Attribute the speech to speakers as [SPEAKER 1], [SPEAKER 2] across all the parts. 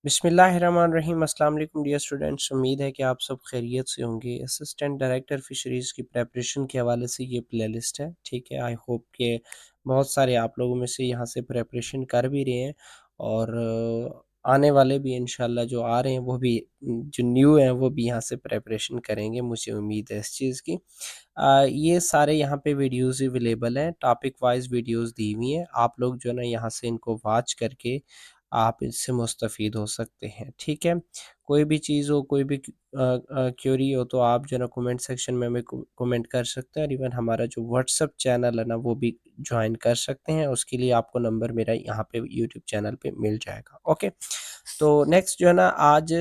[SPEAKER 1] बिस्मिल्लाहिर्रहमानिर्रहीम। अस्सलाम वालेकुम डियर स्टूडेंट्स, उम्मीद है कि आप सब खैरियत से होंगे। असिस्टेंट डायरेक्टर फ़िशरीज़ की प्रिपरेशन के हवाले से ये प्लेलिस्ट है, ठीक है। आई होप कि बहुत सारे आप लोगों में से यहाँ से प्रिपरेशन कर भी रहे हैं और आने वाले भी इंशाल्लाह जो आ रहे हैं वो भी जो न्यू हैं वो भी यहाँ से प्रिपरेशन करेंगे, मुझे उम्मीद है इस चीज़ की। ये सारे यहाँ पे वीडियोज़ अवेलेबल हैं, टॉपिक वाइज़ वीडियोज़ दी हुई हैं। आप लोग जो है ना यहाँ से इनको वॉच करके आप इससे मुस्तफ़ीद हो सकते हैं, ठीक है। कोई भी चीज़ हो, कोई भी क्वेरी हो तो आप जो है ना कमेंट सेक्शन में हमें कमेंट कर सकते हैं और इवन हमारा जो व्हाट्सएप चैनल है ना वो भी जॉइन कर सकते हैं। उसके लिए आपको नंबर मेरा यहाँ पे यूट्यूब चैनल पे मिल जाएगा, ओके। तो नेक्स्ट जो है ना आज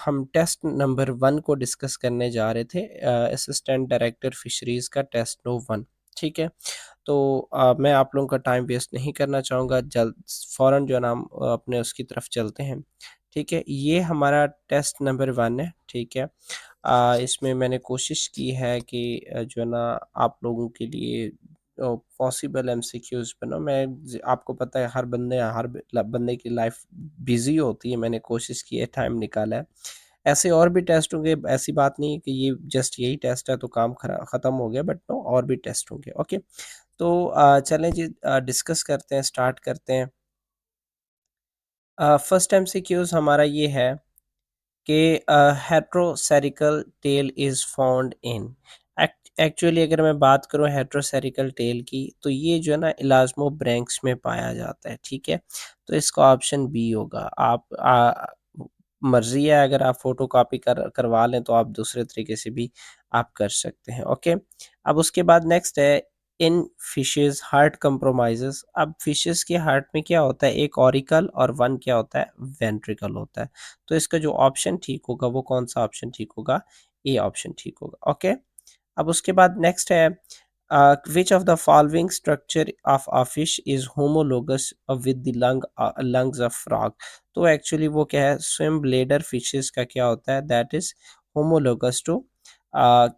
[SPEAKER 1] हम टेस्ट नंबर 1 को डिस्कस करने जा रहे थे, असिस्टेंट डायरेक्टर फ़िशरीज़ का टेस्ट नो 1, ठीक है। तो मैं आप लोगों का टाइम वेस्ट नहीं करना चाहूँगा, जल्द फ़ौरन जो है ना हम अपने उसकी तरफ चलते हैं, ठीक है। ये हमारा टेस्ट नंबर 1 है, ठीक है। इसमें मैंने कोशिश की है कि जो है ना आप लोगों के लिए पॉसिबल एमसीक्यूज़ बनाऊँ। मैं ज आपको पता है हर बंदे की लाइफ़ बिज़ी होती है, मैंने कोशिश की है, टाइम निकाला है। ऐसे और भी टेस्ट होंगे, ऐसी बात नहीं है कि ये जस्ट यही टेस्ट है तो काम ख़त्म हो गया, बट नो, और भी टेस्ट होंगे, ओके। तो चलें जी, डिस्कस करते हैं, स्टार्ट करते हैं। फर्स्ट एमसीक्यूज़ हमारा ये है कि heterocercal tail is found in. Actually अगर मैं बात करूँ हेट्रोसेरिकल टेल की तो ये जो है ना इलास्मोब्रैंक्स में पाया जाता है, ठीक है। तो इसका ऑप्शन बी होगा। आप मर्ज़ी है, अगर आप फ़ोटोकॉपी करवा लें तो आप दूसरे तरीके से भी आप कर सकते हैं, ओके। अब उसके बाद नेक्स्ट है इन फिशेज़ हार्ट कंप्रोमाइज़ेज़। अब फिशेज़ के हार्ट में क्या होता है, एक ऑरिकल और 1 क्या होता है, वेंट्रिकल होता है। तो इसका जो ऑप्शन ठीक होगा वो कौन-सा ऑप्शन ठीक होगा? ए ऑप्शन ठीक होगा, ओके। अब उसके बाद नेक्स्ट है which of the following structure of a fish is homologous with the lungs of frog. तो एक्चुअली वो क्या है, स्विम ब्लैडर फिशेज़ का क्या होता है, that is homologous to a,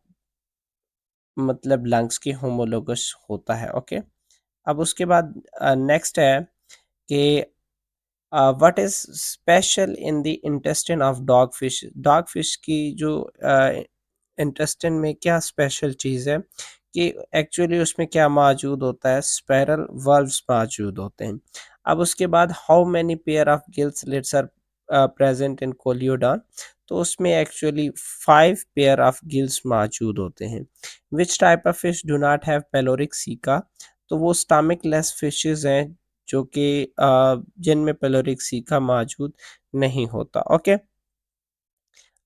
[SPEAKER 1] मतलब लंग्स के होमोलोगस होता है, ओके। अब उसके बाद नेक्स्ट है कि what is special in the intestine of dogfish. Dogfish की जो इंटेस्टाइन में क्या स्पेशल चीज़ है कि एक्चुअली उसमें क्या मौजूद होता है, स्पाइरल वल्व्स मौजूद होते हैं। अब उसके बाद how many pair of gill slits are present in coliodon. तो उसमें एक्चुअली 5 पेयर ऑफ गिल्स मौजूद होते हैं। Which type of fish do not have pyloric caeca. तो वो स्टमक लेस फिशेज़ हैं जो कि जिनमें पेलोरिक सीका मौजूद नहीं होता, ओके।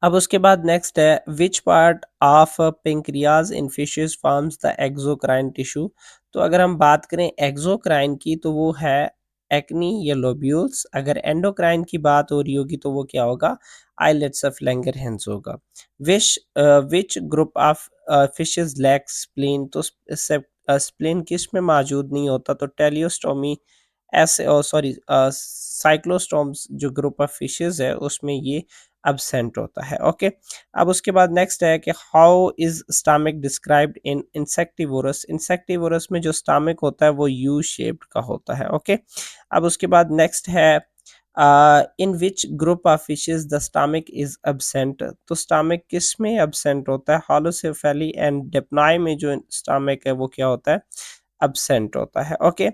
[SPEAKER 1] अब उसके बाद नेक्स्ट है which part of pancreas in fishes forms the exocrine tissue. तो अगर हम बात करें एक्सोक्राइन की तो वो है एक्नी या लोब्यूल्स। अगर एंडोक्राइन की बात हो रही होगी तो वो क्या होगा, आइलेट्स ऑफ लैंगरहैंस होगा। Which group of fishes lack spleen. तो स्प्लीन किस में मौजूद नहीं होता, तो टेलियोस्टोमी ऐसे, सॉरी, साइक्लोस्टोम्स जो ग्रुप ऑफ फिशेस है उसमें ये एब्सेंट होता है, ओके। अब उसके बाद नेक्स्ट है कि how is stomach described in insectivorous. Insectivorous में जो स्टमक होता है वो यू शेप्ड का होता है, ओके। अब उसके बाद नेक्स्ट है in which group of fishes the stomach is absent. तो स्टमक किस में एब्सेंट होता है, होलोसेफेली एंड डिप्नाई में जो स्टमक है वो क्या होता है, एब्सेंट होता है, okay.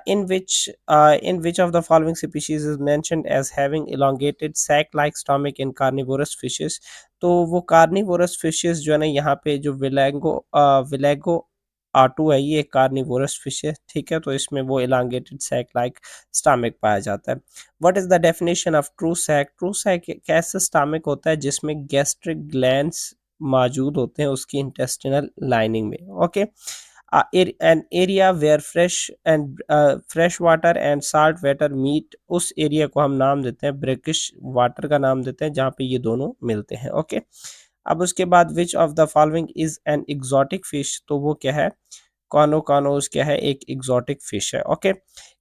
[SPEAKER 1] In which of the following species is mentioned as having elongated sac-like stomach in carnivorous fishes। तो वो carnivorous fishes जो है ना यहाँ पे जो विलेगो आटू है, ये कार्निवोरस फिश है, ठीक है। तो इसमें वो elongated sac-like stomach पाया जाता है। What is the definition of true sac? True sac कैसा स्टमक होता है जिसमें गैस्ट्रिक ग्लैंड्स मौजूद होते हैं उसकी इंटेस्टिनल लाइनिंग में, okay. an area where fresh water and salt water meet, उस एरिया को हम नाम देते हैं ब्रेकिश वाटर का नाम देते हैं जहाँ पे ये दोनों मिलते हैं, ओके। अब उसके बाद which of the following is an exotic fish. तो वो क्या है, कॉनोकानोज क्या है, एक एग्जॉटिक फिश है, okay.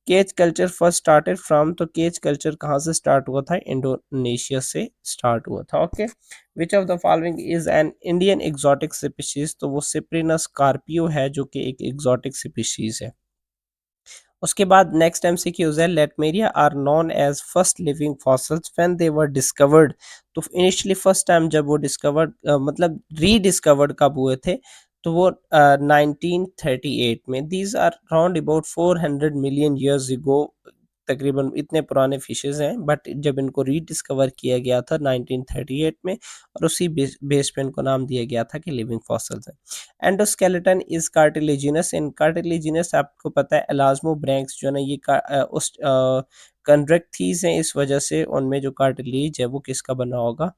[SPEAKER 1] Cage culture first started from. तो केज कल्चर कहाँ से स्टार्ट हुआ था, इंडोनेशिया से स्टार्ट हुआ था, okay. Which of the following is an Indian exotic species. तो वो सिप्रिनस कार्पियो है जो कि एक एग्जॉटिक स्पीशीज है। उसके बाद नेक्स्ट एमसीक्यूज है, Latimeria are known as first living fossils when they were discovered. तो इनिशियली फर्स्ट टाइम जब वो डिस्कवर्ड मतलब रीडिस्कवर्ड कब हुए थे, तो वो 1938 में। These are around about 400 million years ago, तकरीबन इतने पुराने फिशेस हैं, बट जब इनको रीडिस्कवर किया गया था 1938 में, और उसी बेस पे इनको नाम दिया गया था कि लिविंग फॉसिल्स हैं। Endoskeleton is cartilaginous. In cartilaginous आपको पता है एलास्मोब्रैंक्स जो है ना, ये उस कंड्रक्टीज हैं, इस वजह से उनमें जो कार्टिलेज है वो किसका बना होगा,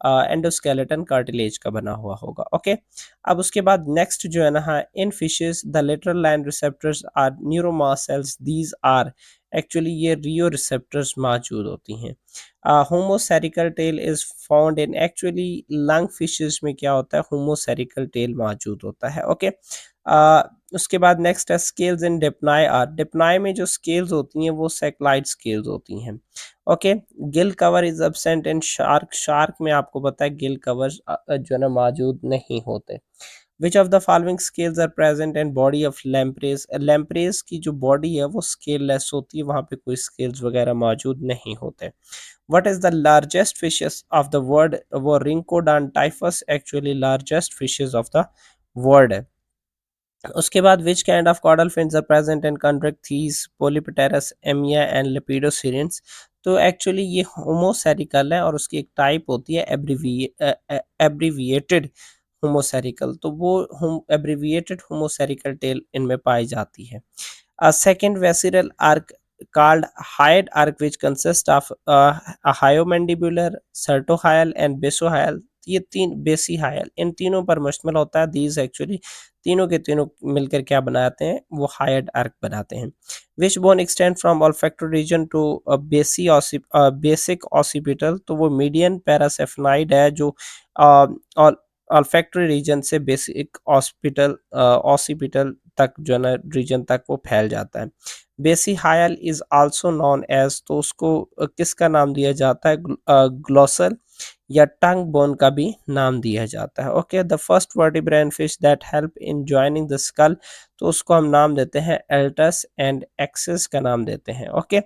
[SPEAKER 1] एंडोस्केलेटन कार्टिलेज का बना हुआ होगा। ओके, अब उसके बाद नेक्स्ट जो है ना, हाँ, in fishes the lateral line receptors are neuromast cells, these are actually ये रियो रिसेप्टर्स मौजूद होती हैं। Homocercal tail is found in, actually lung fishes में क्या होता है, होमोसेरिकल टेल मौजूद होता है। ओके, उसके बाद नेक्स्ट है स्केल्स इन डिप्नाई आर, डिप्नाई में जो स्केल्स होती हैं वो सेक्लाइड स्केल्स होती हैं। Okay, gill cover is absent in shark, shark में आपको पता है गिल कवर जो है ना मौजूद नहीं होते। Which of the following scales are present in body of lampreys, lampreys की जो बॉडी है वो स्केल लेस होती है, वहाँ पे कोई स्केल्स वगैरह मौजूद नहीं होते। What is the largest fishes of the world, वो Rhincodon typus actually largest fishes of the world है। उसके बाद which kind of caudal fins are present in contracties, Polypterus, Amia and Lepidosirens. तो एक्चुअली ये होमोसेरिकल है और उसकी एक टाइप होती है एब्रीविएटेड होमोसेरिकल, तो वो एब्रीविएटेड होमोसेरिकल टेल इनमें पाई जाती है। A second vesical arc called hyoid arc which consists of a hyomandibular, certohyal and basohyal, ये तीन बेसीहायल, इन तीनों पर मुश्तमिल होता है। दीज एक्चुअली तीनों के तीनों मिलकर क्या बनाते हैं, वो हायड आर्क बनाते हैं। Which bone extend from olfactory region to basic occipital, तो वो मीडियन पैरासेफनाइड है जो ऑल्फैक्टरी रीजन से बेसिक हॉस्पिटल ऑसिपिटल तक जो है ना रीजन तक वो फैल जाता है। बेसीहायल इज आल्सो नॉन एज, तो उसको किसका नाम दिया जाता है, ग्लोसल या टंग बोन का भी नाम दिया जाता है। Okay, the first vertebrate fish that help in joining the skull, तो उसको हम नाम देते हैं एल्टस एंड एक्सिस का नाम देते हैं। ओके,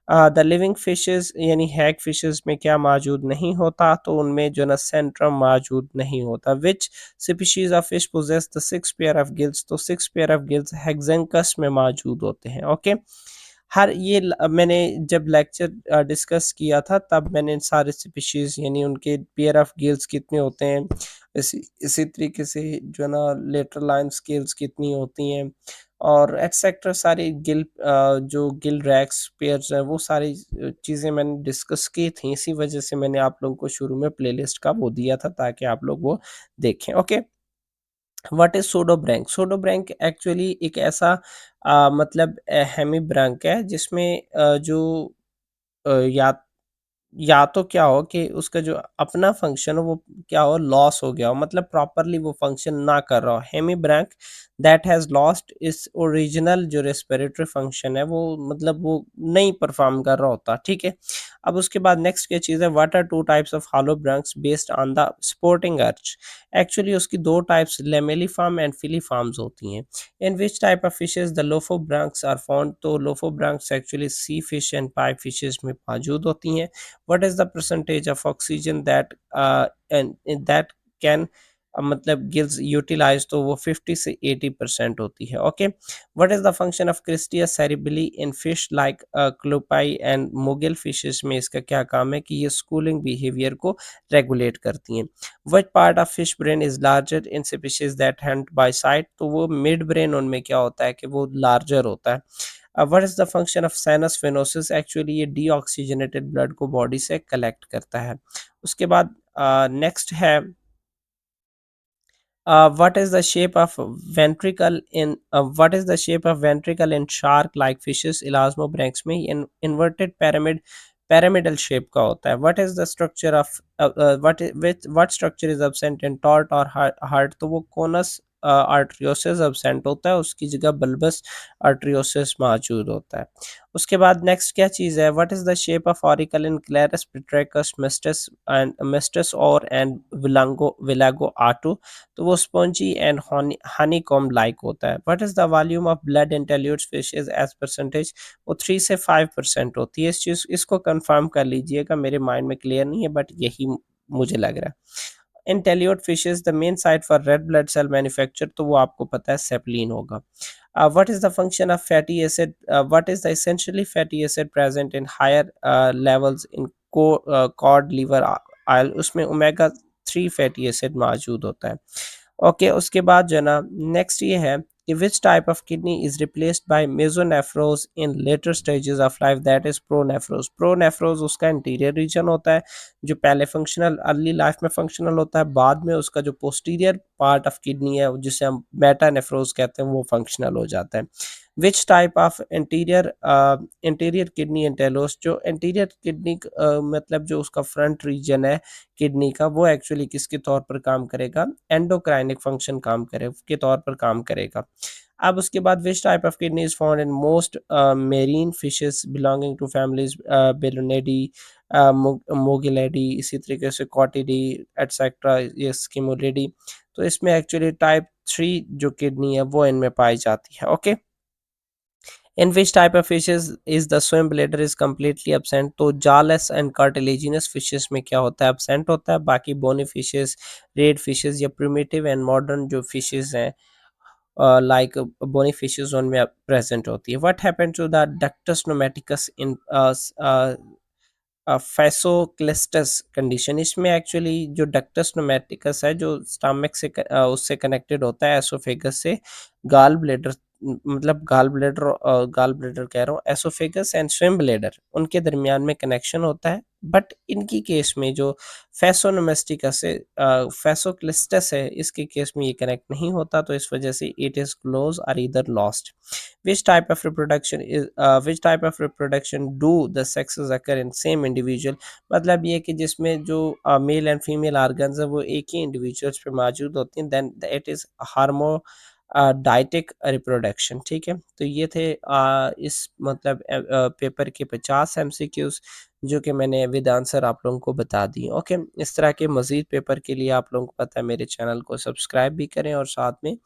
[SPEAKER 1] द लिविंग फिशेस यानी हैग फिशेस में क्या मौजूद नहीं होता, तो उनमें जो ना सेंट्रम मौजूद नहीं होता। Which species of fish possess the six pair of gills, तो six pair of gills Hexanchus में मौजूद होते हैं। ओके, हर ये मैंने जब लेक्चर डिस्कस किया था तब मैंने इन सारे स्पीशीज यानी उनके पेयर ऑफ गिल्स कितने होते हैं, इसी इसी तरीके से जो है ना लेटरल लाइन स्केल्स कितनी होती हैं, और एटसेट्रा सारी जो गिल रैक्स पेयर्स हैं, वो सारी चीज़ें मैंने डिस्कस की थी। इसी वजह से मैंने आप लोगों को शुरू में प्लेलिस्ट का वो दिया था ताकि आप लोग वो देखें। ओके, व्हाट इज सोडोब्रैंक, सोडोब्रैंक एक्चुअली एक ऐसा मतलब हेमीब्रैंक है जिसमें जो या तो क्या हो कि उसका जो अपना फंक्शन हो वो क्या हो, लॉस हो गया हो, मतलब प्रॉपरली वो फंक्शन ना कर रहा हो। हेमीब्रैंक दैट हैज़ लॉस्ट इस ओरिजिनल जो रेस्पिरेटरी फंक्शन है, वो मतलब वो नहीं परफॉर्म कर रहा होता। ठीक है, अब उसके बाद नेक्स्ट क्या चीज़ है, what are two types of holobranchs based on the supporting arch. Actually उसकी दो टाइप्स लेमेलिफॉर्म एंड फिलीफॉर्म्स होती हैं। In which type of fishes the lophobranchs are found, तो lophobranchs actually sea fish and pipe fishes में मौजूद होती हैं। what is the percentage of oxygen that and that can मतलब गिल्स यूटिलाइज, तो वो 50 से 80% होती है। Okay, what is the function of crista cerebelli in fish like Clupea and Mugil fishes में इसका क्या काम है कि ये स्कूलिंग बिहेवियर को रेगुलेट करती हैं। Which part of fish brain is larger in species that hunt by sight, तो वो मिड ब्रेन उनमें क्या होता है कि वो लार्जर होता है। What is the function of sinus venosus, actually ये डीऑक्सीजनेटेड ब्लड को बॉडी से कलेक्ट करता है। उसके बाद नेक्स्ट है what is the shape of ventricle in what is the shape of ventricle in shark like fishes, elasmobranchs में inverted pyramidal shape का होता है। what is the structure of what structure is absent in tort or heart, तो वो conus आर्टरियोसिस absent होता है, उसकी जगह बल्बस आर्टरियोसिस मौजूद होता है। उसके बाद नेक्स्ट क्या चीज़ है, what is the shape of auricle in Clarias Pitrecus Mystus और एंड विलागो आटू, तो वो स्पॉन्जी एंड हनीकॉम्ब लाइक होता है। What is the volume of blood in teleosts fishes as percentage, वो 3 से 5% होती है। इस चीज़ इसको कंफर्म कर लीजिएगा, मेरे माइंड में क्लियर नहीं है बट यही मुझे लग रहा है। In teleost fishes the main site for red blood cell manufacture, तो वो आपको पता है सेपलिन होगा। What is the function of fatty acid? What is the essentially fatty acid present in higher levels in cod liver oil? उसमें omega 3 fatty acid मौजूद होता है। ओके, उसके बाद जो है ना, नेक्स्ट ये है कि which type of kidney is replaced by mesonephros in later stages of life, that is pronephros. Pronephros उसका इंटीरियर रीजन होता है जो पहले फंक्शनल अर्ली लाइफ में फंक्शनल होता है, बाद में उसका जो पोस्टीरियर पार्ट ऑफ किडनी है जिसे हम मेटानेफ्रोज कहते हैं वो फंक्शनल हो जाता है। Which type of interior kidney in teleosts, जो इंटीरियर किडनी मतलब जो उसका फ्रंट रीजन है किडनी का, वो एक्चुअली किसके तौर पर काम करेगा, एंडोक्राइनिक फंक्शन काम करे के तौर पर काम करेगा। अब उसके बाद which type of kidney is found in most marine fishes belonging to families Belonidae, Mugilidae, इसी तरीके से कॉटिडी एटसेट्रा, ये स्किमोलिडी। तो इसमें एक्चुअली टाइप 3 जो किडनी है वो इनमें पाई जाती है। Okay, in which type of fishes is the swim bladder is completely absent, तो जालस एंड कार्टिलेजिनस फिशेस में क्या होता है, एब्सेंट होता है। बाकी बोनी फिशेस, रेड फिशेस या प्रिमिटिव एंड मॉडर्न जो फिशेस हैं like bony fishes उनमें प्रेजेंट होती है। What happened to the ductus pneumaticus in physoclistous condition, इसमें एक्चुअली जो डक्टस नोमैटिकस है जो स्टमक से उससे कनेक्टेड होता है एसोफेगस से, गाल ब्लेडर मतलब गाल ब्लेडर कह रहा हूँ, एसोफेगस एंड स्विम ब्लेडर उनके दरमियान में कनेक्शन होता है। बट इनकी केस में जो फेसोनोमेस्टिकस है, फेसोक्लिस्टस है, इसके केस में ये कनेक्ट नहीं होता, तो इस वजह से इट इज क्लोज और इधर lost. Which type of reproduction do the sexes occur in same individual, मतलब ये कि जिसमें जो मेल एंड फीमेल आर्गन्स है वो एक ही इंडिविजुअल्स पे मौजूद होती हैं, then it is hermaphroditic reproduction. ठीक है, तो ये थे इस मतलब पेपर के 50 एमसीक्यूज जो कि मैंने विद आंसर आप लोगों को बता दिए। ओके, इस तरह के मज़ीद पेपर के लिए आप लोगों को पता है मेरे चैनल को सब्सक्राइब भी करें और साथ में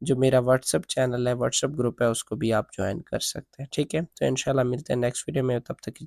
[SPEAKER 1] जो मेरा व्हाट्सअप चैनल है, व्हाट्सअप ग्रुप है, उसको भी आप ज्वाइन कर सकते हैं। ठीक है, तो इंशाल्लाह मिलते हैं नेक्स्ट वीडियो में, तब तक की